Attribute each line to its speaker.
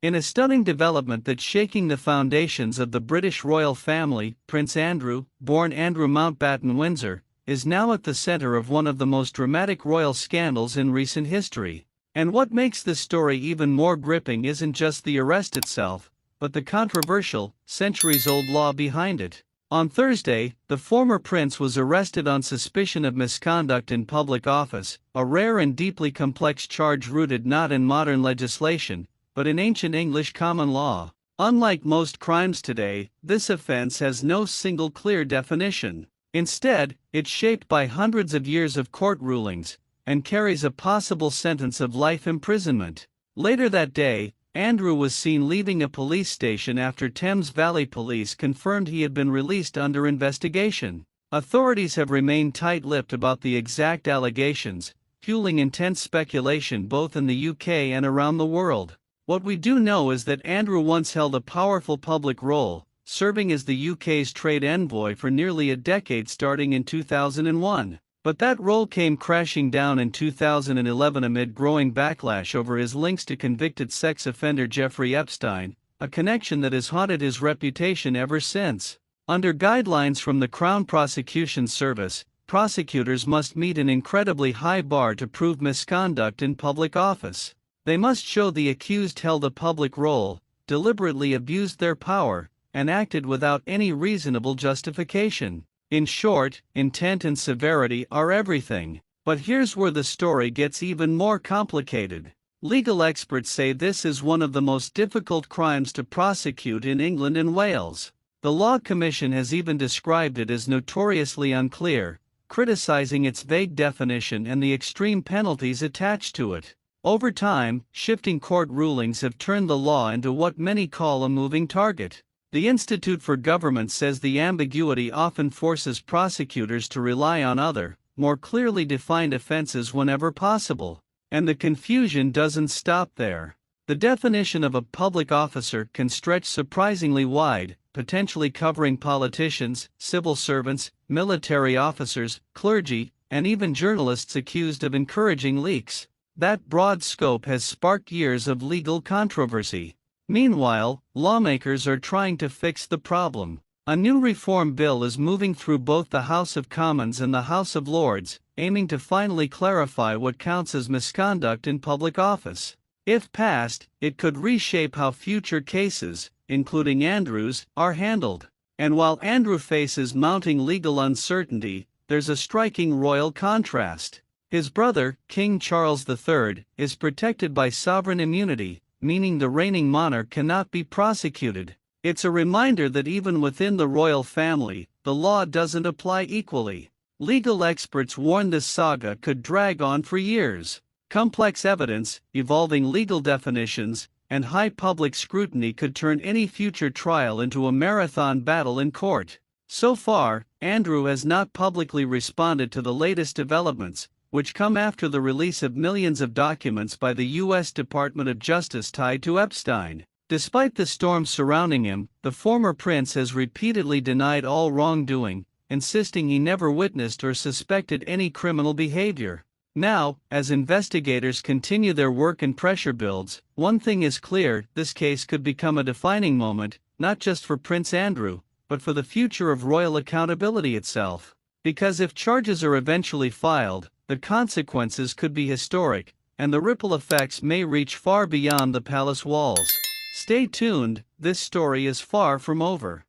Speaker 1: In a stunning development that's shaking the foundations of the British royal family, Prince Andrew, born Andrew Mountbatten Windsor, is now at the center of one of the most dramatic royal scandals in recent history. And what makes this story even more gripping isn't just the arrest itself, but the controversial, centuries-old law behind it. On Thursday, the former prince was arrested on suspicion of misconduct in public office, a rare and deeply complex charge rooted not in modern legislation, but in ancient English common law. Unlike most crimes today, this offense has no single clear definition. Instead, it's shaped by hundreds of years of court rulings, and carries a possible sentence of life imprisonment. Later that day, Andrew was seen leaving a police station after Thames Valley Police confirmed he had been released under investigation. Authorities have remained tight-lipped about the exact allegations, fueling intense speculation both in the UK and around the world. What we do know is that Andrew once held a powerful public role, serving as the UK's trade envoy for nearly a decade starting in 2001. But that role came crashing down in 2011 amid growing backlash over his links to convicted sex offender Jeffrey Epstein, a connection that has haunted his reputation ever since. Under guidelines from the Crown Prosecution Service, prosecutors must meet an incredibly high bar to prove misconduct in public office. They must show the accused held a public role, deliberately abused their power, and acted without any reasonable justification. In short, intent and severity are everything. But here's where the story gets even more complicated. Legal experts say this is one of the most difficult crimes to prosecute in England and Wales. The Law Commission has even described it as notoriously unclear, criticizing its vague definition and the extreme penalties attached to it. Over time, shifting court rulings have turned the law into what many call a moving target. The Institute for Government says the ambiguity often forces prosecutors to rely on other, more clearly defined offenses whenever possible. And the confusion doesn't stop there. The definition of a public officer can stretch surprisingly wide, potentially covering politicians, civil servants, military officers, clergy, and even journalists accused of encouraging leaks. That broad scope has sparked years of legal controversy. Meanwhile, lawmakers are trying to fix the problem. A new reform bill is moving through both the House of Commons and the House of Lords, aiming to finally clarify what counts as misconduct in public office. If passed, it could reshape how future cases, including Andrew's, are handled. And while Andrew faces mounting legal uncertainty, there's a striking royal contrast. His brother, King Charles III, is protected by sovereign immunity, meaning the reigning monarch cannot be prosecuted. It's a reminder that even within the royal family, the law doesn't apply equally. Legal experts warn this saga could drag on for years. Complex evidence, evolving legal definitions, and high public scrutiny could turn any future trial into a marathon battle in court. So far, Andrew has not publicly responded to the latest developments, which come after the release of millions of documents by the U.S. Department of Justice tied to Epstein. Despite the storm surrounding him, the former prince has repeatedly denied all wrongdoing, insisting he never witnessed or suspected any criminal behavior. Now, as investigators continue their work and pressure builds, one thing is clear: this case could become a defining moment, not just for Prince Andrew, but for the future of royal accountability itself. Because if charges are eventually filed, the consequences could be historic, and the ripple effects may reach far beyond the palace walls. Stay tuned, this story is far from over.